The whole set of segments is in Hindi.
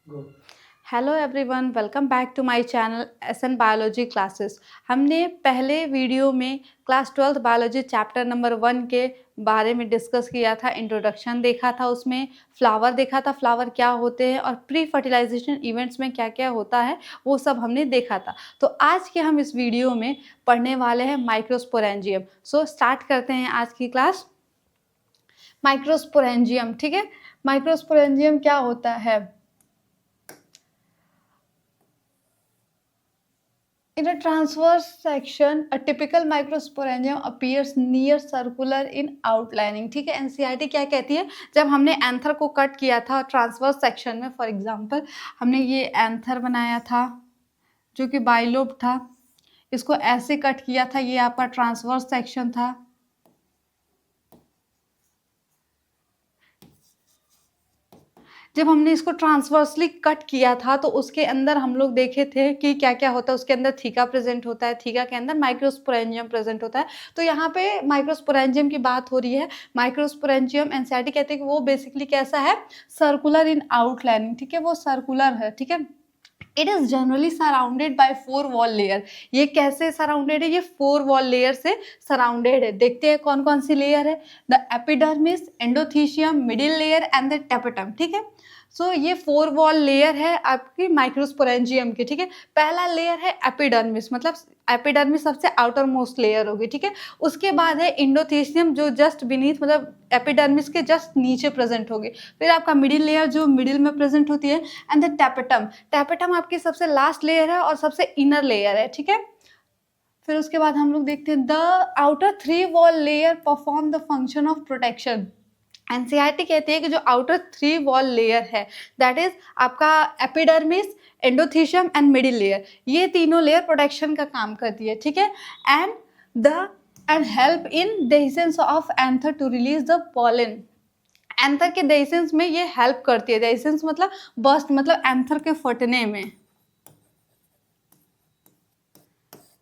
Hello everyone, welcome back to my channel SN biology classes. हमने पहले वीडियो में class 12th biology chapter number 1 के बारे में डिस्कस किया था। इंट्रोडक्शन देखा था, उसमें फ्लावर देखा था, फ्लावर क्या होते हैं और प्री फर्टिलाइजेशन इवेंट्स में क्या क्या होता है वो सब हमने देखा था। तो आज के हम इस वीडियो में पढ़ने वाले हैं माइक्रोस्पोरेंजियम। सो स्टार्ट करते हैं आज की क्लास। माइक्रोस्पोरेंजियम, ठीक है। माइक्रोस्पोरेंजियम क्या होता है? In a transverse section, a typical microsporangium appears near circular in outlining। ठीक है, एनसीईआरटी क्या कहती है? जब हमने एंथर को कट किया था ट्रांसवर्स सेक्शन में, फॉर एग्जांपल हमने ये एंथर बनाया था जो कि बाइलोब था, इसको ऐसे कट किया था, ये आपका ट्रांसवर्स सेक्शन था। जब हमने इसको ट्रांसवर्सली कट किया था तो उसके अंदर हम लोग देखे थे कि क्या क्या होता है। उसके अंदर थीका प्रेजेंट होता है, थीका के अंदर माइक्रोस्पोरेंजियम प्रेजेंट होता है। तो यहाँ पे माइक्रोस्पोरेंजियम की बात हो रही है। माइक्रोस्पोरेंजियम एनसीईआरटी कहते हैं कि वो बेसिकली कैसा है? सर्कुलर इन आउटलाइनिंग, ठीक है, वो सर्कुलर है, ठीक है। It is generally surrounded by 4 wall layer. ये कैसे सराउंडेड है? ये 4 वॉल लेयर से सराउंडेड है। देखते हैं कौन कौन सी लेयर है। The epidermis, endothecium, middle layer and the tapetum, ठीक है। सो ये 4 वॉल लेयर है आपकी माइक्रोस्पोरेंजियम की, ठीक है। पहला लेयर है एपिडर्मिस, मतलब एपिडर्मिस सबसे आउटर मोस्ट लेयर होगी, ठीक है। उसके बाद है इंडोथीशियम जो जस्ट बीनीथ, मतलब एपिडर्मिस के जस्ट नीचे प्रेजेंट होगी। फिर आपका मिडिल लेयर जो मिडिल में प्रेजेंट होती है, एंड द टेपेटम। टेपेटम आपकी सबसे लास्ट लेयर है और सबसे इनर लेयर है, ठीक है। फिर उसके बाद हम लोग देखते हैं the outer 3 wall layer perform the function of protection. NCERT कहती है कि जो आउटर 3 वॉल लेयर है, दैट इज आपका epidermis, endothecium and middle layer, ये तीनों लेयर प्रोटेक्शन का काम करती है, ठीक है। And help in dehiscence of anther to release the pollen. Anther के डेhiscence में ये हेल्प करती है। डेhiscence मतलब बर्स्ट, मतलब एंथर के फटने में,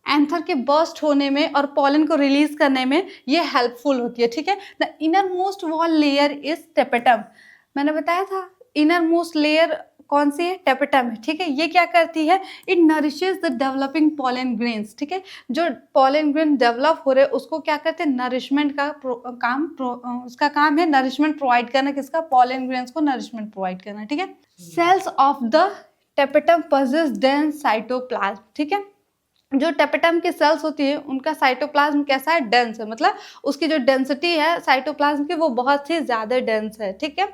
एंथर के बर्स्ट होने में और पॉलन को रिलीज करने में ये हेल्पफुल होती है, ठीक है। The inner most wall layer is tapetum. मैंने बताया था इनर मोस्ट लेयर कौन सी है? टेपेटम है, ठीक है। ये क्या करती है? It nourishes the developing pollen grains, ठीक है। जो पॉलन ग्रेन डेवलप हो रहे उसको क्या करते हैं? नरिशमेंट का उसका काम है नरिशमेंट प्रोवाइड करना। किसका? पॉलन ग्रेन्स को नरिशमेंट प्रोवाइड करना, ठीक है। Cells of the tapetum possess dense cytoplasm, ठीक है। जो टेपेटम की सेल्स होती है उनका साइटोप्लाज्म कैसा है? डेंस है, मतलब उसकी जो डेंसिटी है साइटोप्लाज्म की वो बहुत ही ज़्यादा डेंस है, ठीक है।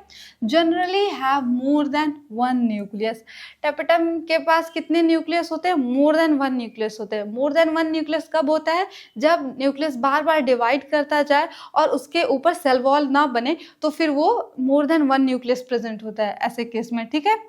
Generally have more than 1 nucleus. Tapetum के पास कितने न्यूक्लियस होते हैं? मोर देन 1 न्यूक्लियस होते हैं। मोर देन 1 न्यूक्लियस कब होता है? जब न्यूक्लियस बार बार डिवाइड करता जाए और उसके ऊपर सेल वॉल ना बने, तो फिर वो मोर देन 1 न्यूक्लियस प्रेजेंट होता है ऐसे केस में, ठीक है।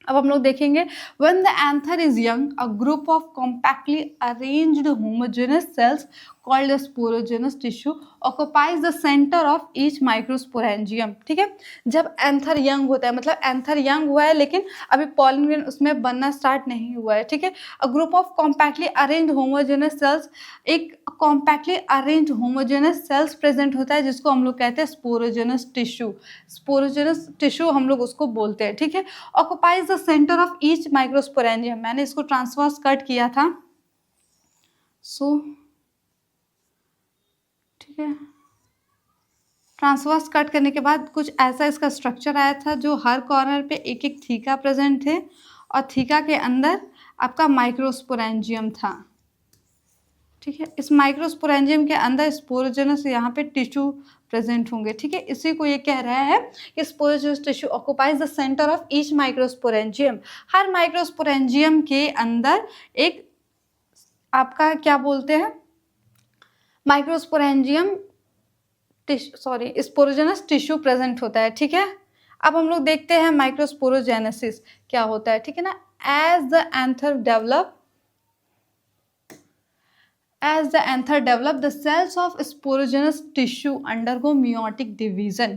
अब हम लोग देखेंगे when the anther is young, a group of compactly arranged homogeneous cells called a sporogenous tissue occupies the center of each microsporangium, ठीक है। जब एंथर यंग होता है, मतलब एंथर यंग हुआ है लेकिन अभी पॉलन ग्रेन उसमें बनना स्टार्ट नहीं हुआ है, ठीक है। A group of compactly arrange homogenous cells, एक compactly arrange homogenous cells present होता है जिसको हम लोग कहते हैं स्पोरोजेनस टिश्यू। स्पोरोजेनस टिश्यू हम लोग उसको बोलते हैं, ठीक है। Occupies the centre of each microsporangium. मैंने इसको ट्रांसवर्स कट किया था, सो ठीक है। ट्रांसवर्स कट करने के बाद कुछ ऐसा इसका स्ट्रक्चर आया था जो हर कॉर्नर पे एक एक थीका प्रेजेंट थे और थीका के अंदर आपका माइक्रोस्पोरेंजियम था, ठीक है। इस माइक्रोस्पोरेंजियम के अंदर स्पोरोजेनस यहाँ पे टिश्यू प्रेजेंट होंगे, ठीक है। इसी को ये कह रहा है कि sporogenous tissue occupies the centre of each microsporangium. Her microsporangium के अंदर एक आपका क्या बोलते हैं? माइक्रोस्पोरेंजियम स्पोरोजेनस टिश्यू प्रेजेंट होता है, ठीक है। अब हम लोग देखते हैं माइक्रोस्पोरोजेनेसिस क्या होता है, ठीक है ना। As the anther develop As the anther develop, the cells of sporogenous tissue undergo meiotic division।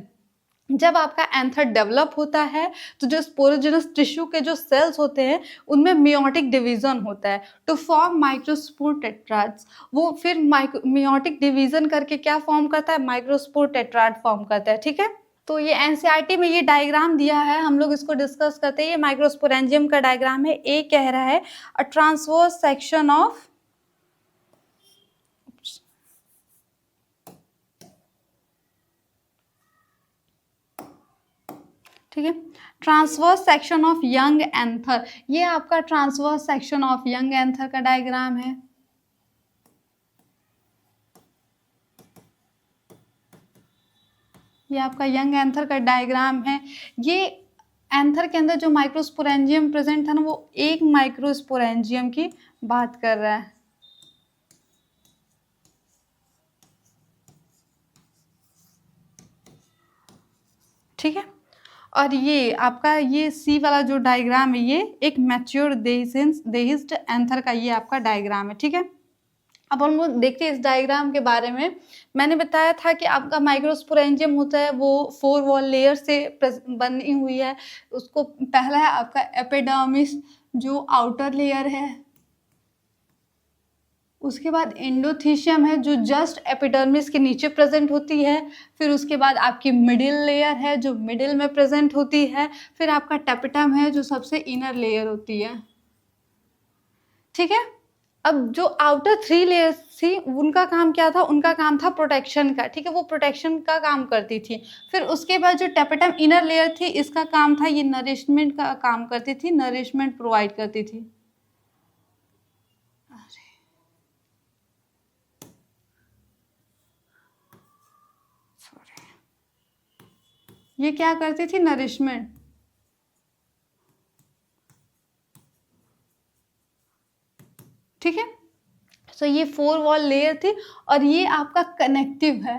जब आपका एंथर डेवलप होता है तो जो स्पोरोजेनस टिश्यू के जो सेल्स होते हैं उनमें मियोटिक डिवीजन होता है टू फॉर्म माइक्रोस्पोर टेट्राड्स। वो फिर मियोटिक डिवीजन करके क्या फॉर्म करता है? माइक्रोस्पोर टेट्राड फॉर्म करता है, ठीक है। तो ये एनसीईआरटी में ये डायग्राम दिया है, हम लोग इसको डिस्कस करते हैं। ये माइक्रोस्पोरेंजियम का डायग्राम है। ए कह रहा है अ ट्रांसवर्स सेक्शन ऑफ, ठीक है, transverse section of young anther. ये आपका transverse section of young anther का डायग्राम है। ये आपका यंग एंथर का डायग्राम है। ये एंथर के अंदर जो माइक्रोस्पोरेंजियम प्रेजेंट था ना, वो एक माइक्रोस्पोरेंजियम की बात कर रहा है। ठीक है, और ये आपका ये सी वाला जो डायग्राम है, ये एक मैच्योर देहिस्ड एंथर का ये आपका डायग्राम है। ठीक है, अब हम लोग देखते हैं इस डायग्राम के बारे में। मैंने बताया था कि आपका माइक्रोस्पोरेंजियम होता है वो 4 वॉल लेयर से बनी हुई है। उसको पहला है आपका एपिडर्मिस जो आउटर लेयर है, उसके बाद एंडोथीशियम है जो जस्ट एपिडर्मिस के नीचे प्रेजेंट होती है, फिर उसके बाद आपकी मिडिल लेयर है जो मिडिल में प्रेजेंट होती है, फिर आपका टेपिटम है जो सबसे इनर लेयर होती है। ठीक है, अब जो आउटर 3 लेयर्स थी उनका काम क्या था? उनका काम था प्रोटेक्शन का। ठीक है, वो प्रोटेक्शन का काम करती थी। फिर उसके बाद जो टेपिटम इनर लेयर थी, इसका काम था ये नरिशमेंट का काम करती थी, नरिशमेंट प्रोवाइड करती थी। ये क्या करती थी? नरिशमेंट। ठीक है, सो ये 4 वॉल लेयर थी और ये आपका कनेक्टिव है।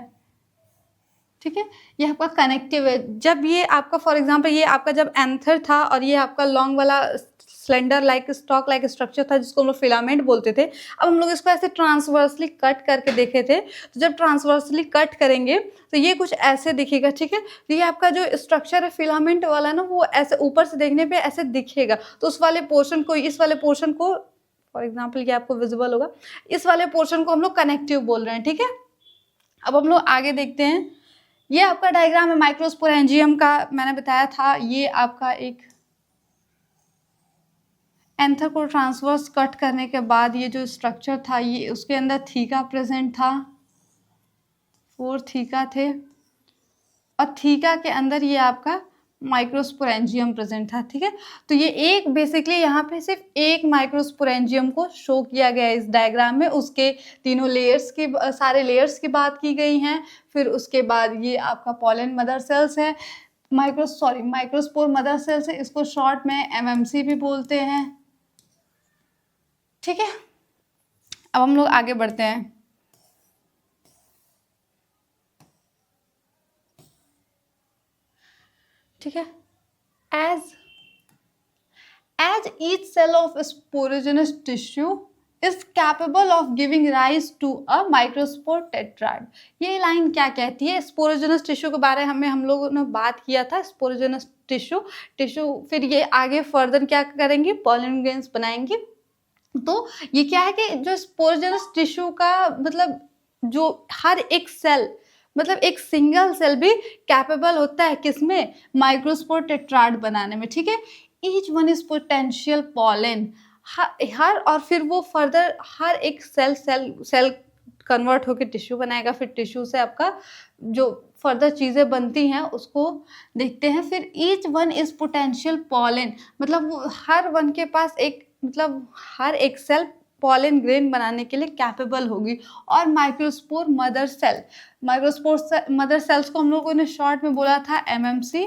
ठीक है, ये आपका कनेक्टिव है। जब ये आपका फॉर एग्जांपल ये आपका जब एंथर था और ये आपका लॉन्ग वाला slender like stock like structure था जिसको हम लोग फिलामेंट बोलते थे। अब हम लोग इसको ऐसे ट्रांसवर्सली कट करके देखे थे। तो जब ट्रांसवर्सली कट करेंगे तो ये कुछ ऐसे दिखेगा। ठीक है, तो ये आपका जो स्ट्रक्चर है फिलामेंट वाला ना, वो ऐसे ऊपर से देखने पे ऐसे दिखेगा। तो उस वाले पोर्शन को, इस वाले पोर्शन को, फॉर एग्जाम्पल ये आपको विजिबल होगा, इस वाले पोर्शन को हम लोग कनेक्टिव बोल रहे हैं। ठीक है, अब हम लोग आगे देखते हैं। ये आपका डायग्राम है माइक्रोस्पोरेंजियम का। मैंने बताया था ये आपका एक एंथर को ट्रांसवर्स कट करने के बाद ये जो स्ट्रक्चर था, ये उसके अंदर थीका प्रेजेंट था, 4 थीका थे और थीका के अंदर ये आपका माइक्रोस्पोरेंजियम प्रेजेंट था। ठीक है, तो ये एक बेसिकली यहाँ पे सिर्फ एक माइक्रोस्पोरेंजियम को शो किया गया है इस डायग्राम में। उसके तीनों लेयर्स की, सारे लेयर्स की बात की गई हैं। फिर उसके बाद ये आपका पॉलन मदर सेल्स है, माइक्रोस्पोर मदर सेल्स है, इसको शॉर्ट में एमएमसी भी बोलते हैं। ठीक है, अब हम लोग आगे बढ़ते हैं। ठीक है, as each cell of sporogenous tissue is capable of giving rise to a microspore tetrad। ये लाइन क्या कहती है? स्पोरोजेनस टिश्यू के बारे में हम लोगों ने बात किया था। स्पोरोजेनस टिश्यू फिर ये आगे फर्दर क्या करेंगे? पॉलन ग्रेन्स बनाएंगे। तो ये क्या है कि जो स्पोरोजेनस टिश्यू का मतलब जो हर एक सेल, मतलब एक सिंगल सेल भी कैपेबल होता है किसमें? माइक्रोस्पोर टेट्राड बनाने में। ठीक है, each one is potential pollen. हर और फिर वो फर्दर हर एक सेल कन्वर्ट होकर टिश्यू बनाएगा। फिर टिश्यू से आपका जो फर्दर चीज़ें बनती हैं उसको देखते हैं। फिर each one is potential pollen, मतलब वो हर वन के पास एक, मतलब हर एक सेल पॉलन ग्रेन बनाने के लिए कैपेबल होगी। और माइक्रोस्पोर मदर सेल्स को हम लोगों ने शॉर्ट में बोला था एमएमसी।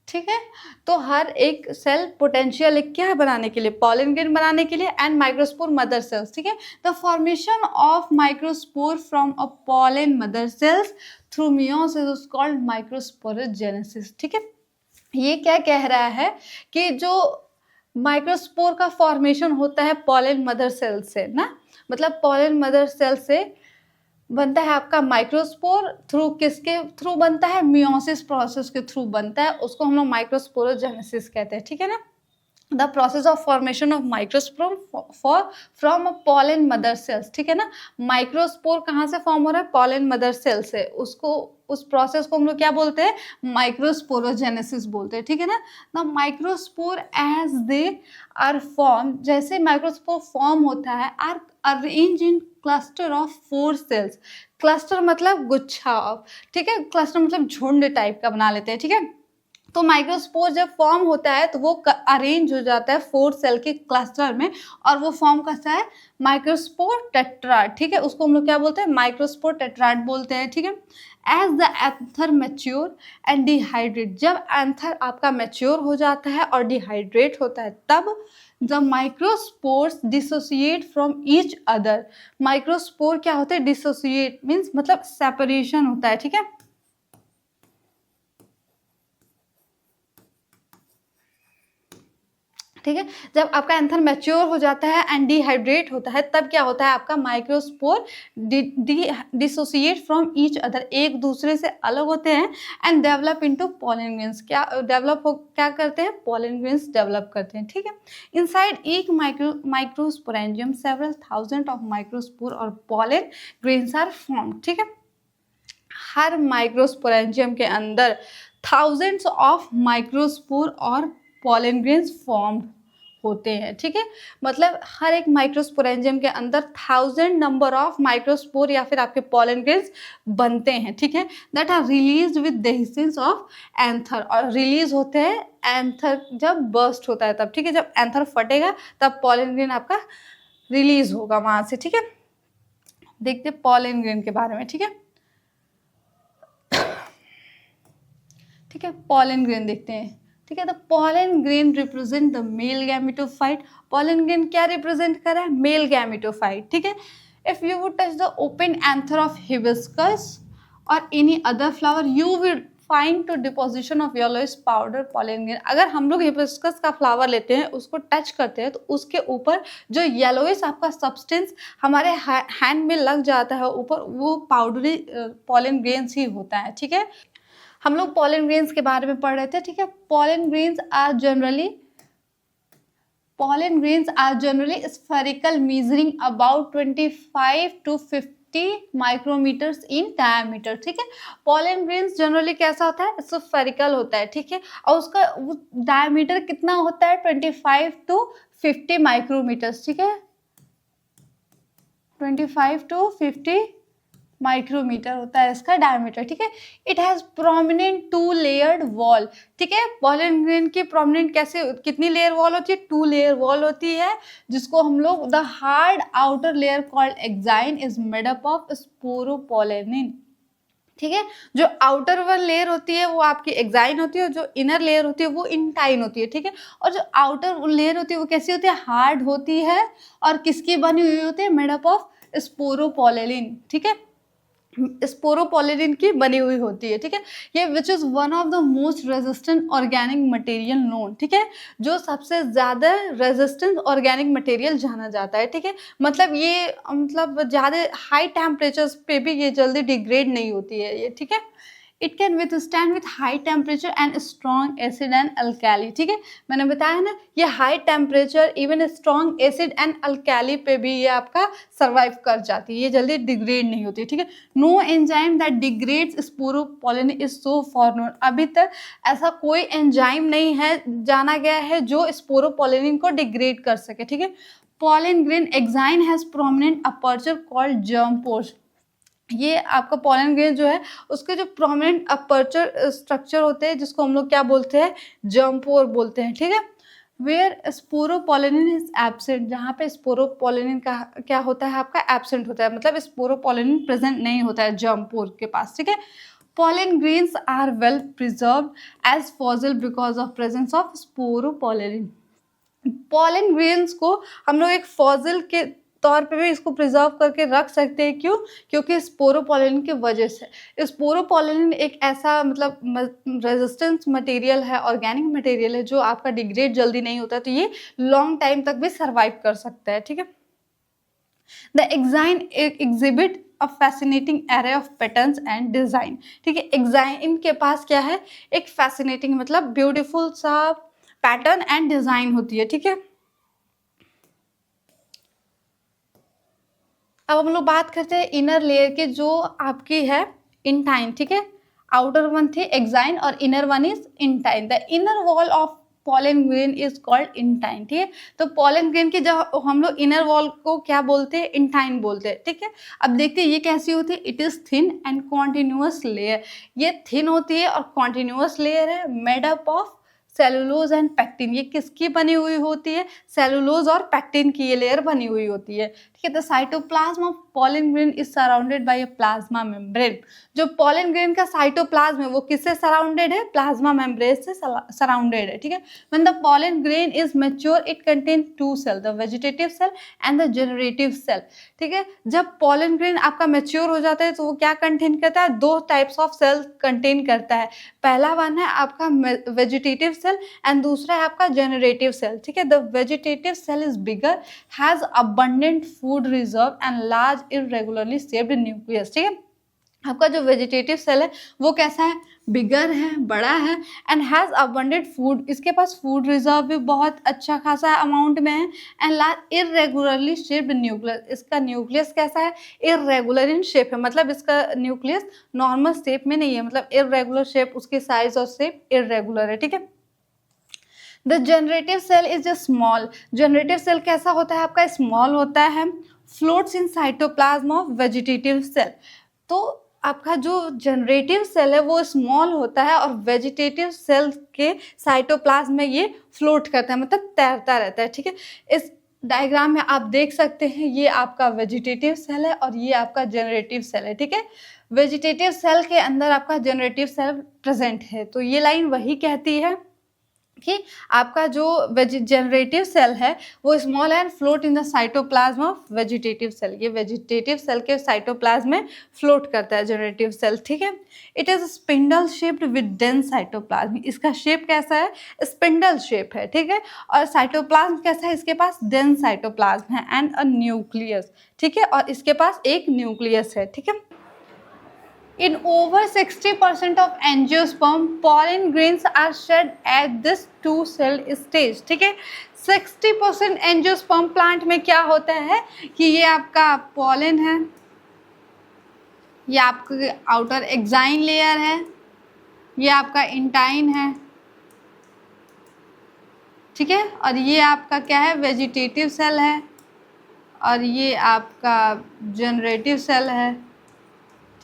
ठीक है, तो हर एक सेल पोटेंशियल क्या बनाने के लिए? पॉलन ग्रेन बनाने के लिए। And microspore mother cells. ठीक है, the formation of microspore from a pollen mother cells through meiosis is called microsporogenesis. ठीक है, ये क्या कह रहा है कि जो माइक्रोस्पोर का फॉर्मेशन होता है पॉलन मदर सेल से ना, मतलब पॉलन मदर सेल से बनता है आपका माइक्रोस्पोर। थ्रू किसके थ्रू बनता है? मियोसिस प्रोसेस के थ्रू बनता है। उसको हम लोग माइक्रोस्पोरोजेनेसिस कहते हैं। ठीक है ना, the process of formation of microspore from a pollen mother cells, ठीक है ना। माइक्रोस्पोर कहाँ से फॉर्म हो रहा है, पॉलन मदर सेल से। उसको, उस प्रोसेस को हम लोग क्या बोलते हैं, माइक्रोस्पोरोजेनेसिस बोलते हैं, ठीक है ना। The microspore as they are form, जैसे माइक्रोस्पोर फॉर्म होता है, are arrange in cluster of 4 cells. Cluster मतलब गुच्छा, ठीक है, क्लस्टर मतलब झुंड टाइप का बना लेते हैं, ठीक है। तो माइक्रोस्पोर जब फॉर्म होता है तो वो अरेंज हो जाता है 4 सेल के क्लस्टर में, और वो फॉर्म करता है माइक्रोस्पोर टेट्राड, ठीक है। उसको हम लोग क्या बोलते हैं, माइक्रोस्पोर टेट्राड बोलते हैं, ठीक है। As the anther mature and dehydrate, जब एंथर आपका मैच्योर हो जाता है और डिहाइड्रेट होता है, तब the microspores dissociate from each other. Microspore क्या होते हैं, डिसोसिएट मीन्स मतलब सेपरेशन होता है, ठीक है। ठीक है, जब आपका एंथर मैच्योर हो जाता है एंड डिहाइड्रेट होता है, तब क्या होता है, आपका microspore dissociate from each other, एक दूसरे से अलग होते हैं, and develop into pollen grains. क्या डेवलप हो, क्या करते हैं, पॉलन ग्रेन्स डेवलप करते हैं, ठीक है। इनसाइड एक microsporangium several thousand of microspore और पॉलन ग्रेन्स आर फॉर्म, ठीक है। हर माइक्रोस्पोरेंजियम के अंदर थाउजेंड्स ऑफ माइक्रोस्पोर और पॉलन ग्रेन्स फॉर्म होते हैं, ठीक है। मतलब हर एक माइक्रोस्पोरेंजियम के अंदर 1000 नंबर ऑफ माइक्रोस्पोर या फिर आपके पॉलन ग्रेन्स बनते हैं, ठीक है। That are release with dehiscence of anther, और रिलीज होते हैं एंथर जब बर्स्ट होता है तब, ठीक है। जब एंथर फटेगा तब पॉलन ग्रेन आपका रिलीज होगा वहां से, ठीक है। देखते हैं पॉलन ग्रेन के बारे में, ठीक है। ठीक है, पॉलन ग्रेन देखते हैं, ठीक है। The pollen grain represent the male gametophyte. Pollen grain क्या रिप्रेजेंट कर रहा है, मेल गैमेटोफाइट, ठीक है। If you would touch the open anther of hibiscus और any other flower, you will find to deposition of yellowish powder pollen grain. अगर हम लोग हिबिस्कस का फ्लावर लेते हैं, उसको टच करते हैं, तो उसके ऊपर जो येलोइश आपका सब्सटेंस हमारे हैंड में लग जाता है ऊपर, वो पाउडरी पॉलन ग्रेन्स ही होता है, ठीक है। हम लोग पॉलन ग्रेन्स के बारे में पढ़ रहे थे, ठीक है। Pollen grains are generally spherical, measuring about 25 to 50 micrometres in diameter, ठीक है। पॉलन ग्रेन्स जनरली कैसा होता है, स्फेरिकल होता है, ठीक है। और उसका डायमीटर कितना होता है, 25 to 50 माइक्रोमीटर्स, ठीक है। 25 to 50 माइक्रोमीटर होता है इसका डायमीटर, ठीक है। It has prominent 2 layered wall, ठीक है। पॉलन ग्रेन की प्रोमिनेंट कैसे, कितनी लेयर वॉल होती है, 2 लेयर वॉल होती है, जिसको हम लोग the hard outer layer called exine is made up of sporopollenin, ठीक है। जो आउटर वन लेयर होती है वो आपकी एक्साइन होती है, और जो इनर लेयर होती है वो इंटाइन होती है, ठीक है। और जो आउटर लेयर होती है वो कैसी होती है, हार्ड होती है, और किसकी बनी हुई होती है, मेड अप ऑफ स्पोरोपोलेनिन, ठीक है। स्पोरोपोलेनिन की बनी हुई होती है, ठीक है। ये which is one of the most resistant organic material known, ठीक है। जो सबसे ज्यादा रेजिस्टेंट ऑर्गेनिक मटेरियल जाना जाता है, ठीक है। मतलब ये मतलब ज्यादा हाई टेम्परेचर पे भी ये जल्दी डिग्रेड नहीं होती है ये, ठीक है। It can withstand with high temperature and strong acid and alkali, ठीक है। मैंने बताया ना, ये high temperature even strong acid and alkali पे भी ये आपका सर्वाइव कर जाती है, ये जल्दी डिग्रेड नहीं होती है, ठीक है। No enzyme that degrades sporopollenin is so far known. अभी तक ऐसा कोई एंजाइम नहीं है जाना गया है जो स्पोरोपोलेनिन को डिग्रेड कर सके, ठीक है। Pollen grain exine has prominent aperture called germ pores. ये आपका पॉलन ग्रेन जो है उसके जो प्रोमिनेंट अपर्चर स्ट्रक्चर होते हैं, जिसको हम लोग क्या बोलते हैं, जर्म पोर बोलते हैं, ठीक है। वेयर स्पोरोपोलेनिन इज एब्सेंट, जहाँ पे स्पोरोपोलेनिन का क्या होता है, आपका एब्सेंट होता है, मतलब स्पोरोपोलेनिन प्रेजेंट नहीं होता है जर्म पोर के पास, ठीक है। Pollen grains are well preserved as fossil because of presence of sporopollenin. Pollen grains को हम लोग एक फॉसिल के तौर पे भी इसको प्रिजर्व करके रख सकते हैं, क्यों, क्योंकि स्पोरोपोलेनिन की वजह से। स्पोरोपोलेनिन एक ऐसा मतलब रेजिस्टेंस मटेरियल है, ऑर्गेनिक मटेरियल है, जो आपका डिग्रेड जल्दी नहीं होता, तो ये लॉन्ग टाइम तक भी सर्वाइव कर सकता है, ठीक है। The exine exhibit a fascinating array of patterns and design, ठीक है। एक्साइन के पास क्या है, एक फैसिनेटिंग मतलब ब्यूटीफुल सा पैटर्न एंड डिजाइन होती है, ठीक है। अब हम लोग बात करते हैं इनर लेयर की, जो आपकी है इंटाइन, ठीक है। आउटर वन थी एक्साइन और inner one is intine. The inner wall of pollen grain is called intine, ठीक है। तो पॉलन ग्रेन की जब हम लोग इनर वॉल को क्या बोलते हैं, इंटाइन बोलते हैं, ठीक है। अब देखते हैं ये कैसी होती है। It is thin and continuous layer. ये थिन होती है और कॉन्टिन्यूअस लेयर है, made up of cellulose and pectin. ये किसकी बनी हुई होती है, सेलुलोज और पैक्टिन की ये लेयर बनी हुई होती है, ठीक है। The cytoplasm of pollen grain is surrounded by a plasma membrane. जो पॉलन ग्रेन का साइटोप्लाज्म है वो किससे सराउंडेड है, प्लाज्मा मेम्ब्रेन से सराउंडेड है, ठीक है। When the pollen grain is mature it contain two cell, the vegetative cell and the generative cell, ठीक है। जब पॉलन ग्रेन आपका मैच्योर हो जाता है तो वो क्या कंटेन करता है, दो टाइप्स ऑफ सेल कंटेन करता है। पहला वन है आपका वेजिटेटिव सेल एंड दूसरा है आपका जनरेटिव सेल, ठीक है। The vegetative cell is bigger, has abundant food reserve and large irregularly shaped nucleus, ठीक है। आपका जो वेजिटेटिव सेल है वो कैसा है, बिगर है, बड़ा है एंड हैज अबंडेंट फूड, इसके पास फूड रिजर्व भी बहुत अच्छा खासा अमाउंट में है। And large irregularly shaped nucleus, इसका न्यूक्लियस कैसा है, इरेगुलर इन शेप है, मतलब इसका न्यूक्लियस नॉर्मल शेप में नहीं है, मतलब इरेगुलर शेप, उसकी साइज और शेप इरेगुलर है, ठीक है। The generative cell is a small, generative cell कैसा होता है आपका, स्मॉल होता है, floats in cytoplasm of vegetative cell. तो आपका जो जनरेटिव सेल है वो स्मॉल होता है और वेजिटेटिव सेल के साइटोप्लाज्म में ये फ्लोट करता है, मतलब तैरता रहता है, ठीक है। इस डायग्राम में आप देख सकते हैं ये आपका वेजिटेटिव सेल है और ये आपका जनरेटिव सेल है, ठीक है। वेजिटेटिव सेल के अंदर आपका जनरेटिव सेल प्रेजेंट है, तो ये लाइन वही कहती है कि आपका जो जनरेटिव सेल है वो small and float in the cytoplasm of vegetative cell. ये वेजिटेटिव सेल के साइटोप्लाज्म में फ्लोट करता है जनरेटिव सेल, ठीक है। It is spindle shaped with dense cytoplasm, इसका शेप कैसा है, स्पिंडल शेप है, ठीक है। और साइटोप्लाज्म कैसा है, इसके पास डेंस साइटोप्लाज्म है एंड अ न्यूक्लियस, ठीक है। और इसके पास एक न्यूक्लियस है, ठीक है। In over 60% of angiosperm, pollen grains are shed at this two-cell stage, ठीक है। 60% एंजियोस्पर्म प्लांट में क्या होता है कि ये आपका पॉलन है, ये आपका आउटर एक्साइन लेयर है, ये आपका इंटाइन है, ठीक है। और ये आपका क्या है, वेजिटेटिव सेल है और ये आपका जनरेटिव सेल है,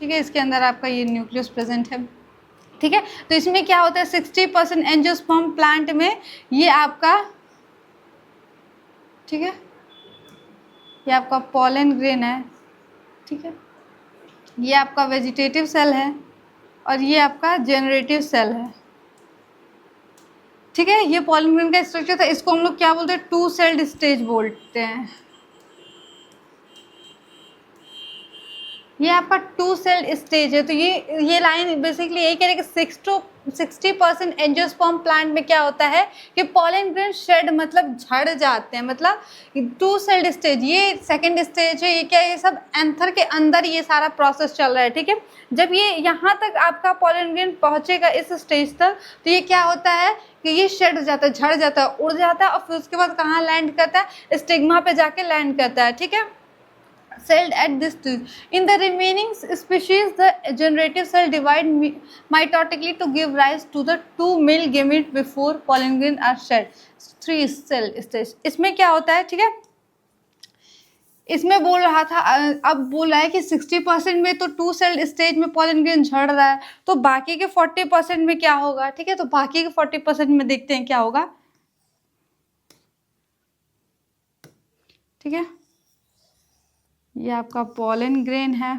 ठीक है। इसके अंदर आपका ये न्यूक्लियस प्रेजेंट है, ठीक है। तो इसमें क्या होता है, 60% एंजियोस्पर्म प्लांट में ये आपका, ठीक है, ये आपका पॉलन ग्रेन है, ठीक है। ये आपका वेजिटेटिव सेल है और ये आपका जनरेटिव सेल है, ठीक है। ये पॉलन ग्रेन का स्ट्रक्चर था, इसको हम लोग क्या बोलते हैं, टू सेल्ड स्टेज बोलते हैं। ये आपका टू सेल्ड स्टेज है। तो ये लाइन बेसिकली यही कह रही है कि 60% एंजियोस्पर्म प्लांट में क्या होता है कि पॉलन ग्रेन शेड मतलब झड़ जाते हैं, मतलब टू सेल्ड स्टेज, ये सेकंड स्टेज है। ये क्या है, ये सब एंथर के अंदर ये सारा प्रोसेस चल रहा है, ठीक है। जब ये यहाँ तक आपका पॉलन ग्रेन पहुँचेगा इस स्टेज तक, तो ये क्या होता है कि ये शेड हो जाता है, झड़ जाता है, उड़ जाता है और फिर उसके बाद कहाँ लैंड करता है, स्टिग्मा पे जाके लैंड करता है, ठीक है। Celled at this stage. In the remaining species, the generative cell divide mitotically to give rise to the two male gametes before pollen grain are shed. 3 cell stage. इसमें क्या होता है, ठीक है। इसमें बोल रहा था, अब बोल रहा है कि 60% में तो टू सेल्ड स्टेज में पॉलन ग्रेन झड़ रहा है, तो बाकी के 40% में क्या होगा, ठीक है। तो बाकी के 40% में देखते हैं क्या होगा, ठीक है। ये आपका पॉलन ग्रेन है,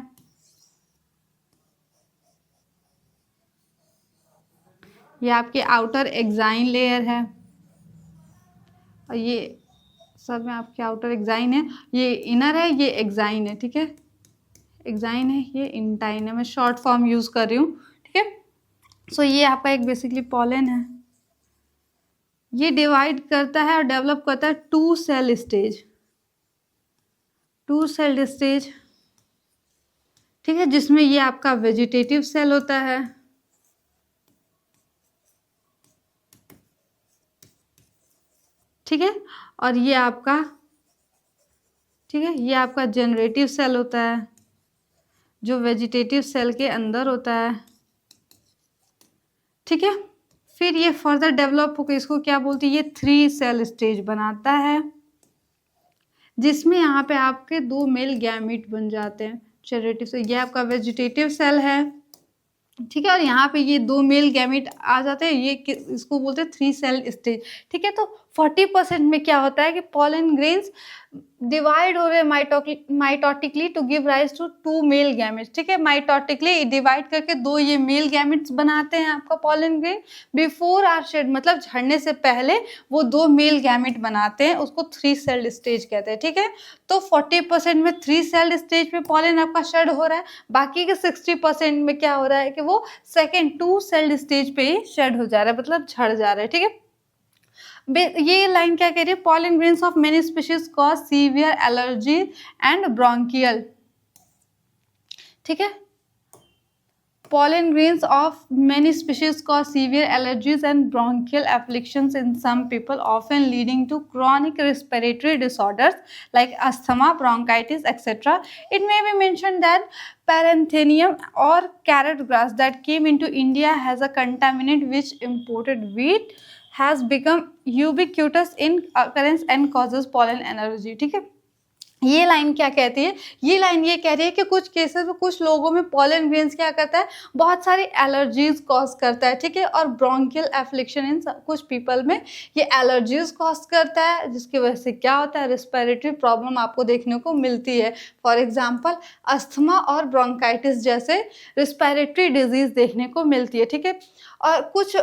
ये आपके आउटर एक्साइन लेयर है और ये सब में आपके आउटर एक्साइन है, ये इनर है, ये एक्साइन है, ठीक है। एक्साइन है, ये इंटाइन है, मैं शॉर्ट फॉर्म यूज कर रही हूँ, ठीक है। सो ये आपका एक बेसिकली पॉलन है, ये डिवाइड करता है और डेवलप करता है two cell stage, two celled stage, ठीक है, जिसमें ये आपका वेजिटेटिव सेल होता है, ठीक है। और ये आपका, ठीक है, ये आपका जनरेटिव सेल होता है जो वेजिटेटिव सेल के अंदर होता है, ठीक है। फिर ये फर्दर डेवलप होकर इसको क्या बोलते हैं, ये 3 सेल स्टेज बनाता है, जिसमें यहाँ पे आपके 2 मेल गैमीट बन जाते हैं जनरेटिव से। ये आपका वेजिटेटिव सेल है, ठीक है। और यहाँ पे ये 2 मेल गैमीट आ जाते हैं, ये इसको बोलते हैं 3 सेल स्टेज, ठीक है। तो 40% में क्या होता है कि पॉलन ग्रेन्स डिवाइड हो रहे mitotically to give rise to 2 male gametes, ठीक है। माइटोटिकली डिवाइड करके 2 ये मेल गैमेट्स बनाते हैं आपका pollen grain. Before are shed मतलब झड़ने से पहले वो 2 मेल गैमेट बनाते हैं, उसको 3 सेल स्टेज कहते हैं, ठीक है। तो 40% में 3 सेल स्टेज पे पॉलन आपका शेड हो रहा है, बाकी के 60% में क्या हो रहा है कि वो सेकेंड 2 सेल स्टेज पे ही शेड हो जा रहा है, मतलब झड़ जा रहा है, ठीक है। ये लाइन क्या कह रही है, pollen grains of many species cause severe allergy and bronchial, ठीक है। Pollen grains of many species cause severe allergies and bronchial afflictions in some people, often leading to chronic respiratory disorders like asthma, bronchitis, etc. It may be mentioned that Paranthenium or carrot grass that came into India has a contaminant which imported wheat has become ubiquitous in occurrence and causes pollen allergy, ठीक है। ये लाइन क्या कहती है, ये लाइन ये कह रही है कि कुछ केसेस में कुछ लोगों में पॉलन ग्रेन्स क्या करता है, बहुत सारी एलर्जीज कॉज करता है, ठीक है। और ब्रोंकियल एफ्लिक्शन इन कुछ पीपल में ये एलर्जीज कॉज करता है, जिसकी वजह से क्या होता है, रिस्पिरेटरी प्रॉब्लम आपको देखने को मिलती है। फॉर एग्जांपल अस्थमा और ब्रोंकाइटिस जैसे रिस्पिरेटरी डिजीज देखने को मिलती है, ठीक है। और कुछ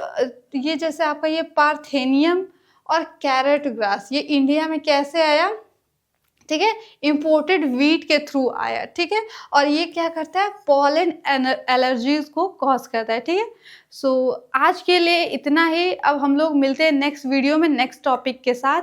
ये जैसे आपका ये पार्थेनियम और कैरेट ग्रास ये इंडिया में कैसे आया, ठीक है, इंपोर्टेड वीट के थ्रू आया, ठीक है। और ये क्या करता है, पॉलन एलर्जीज को कॉज करता है, ठीक है। सो आज के लिए इतना ही, अब हम लोग मिलते हैं नेक्स्ट वीडियो में नेक्स्ट टॉपिक के साथ।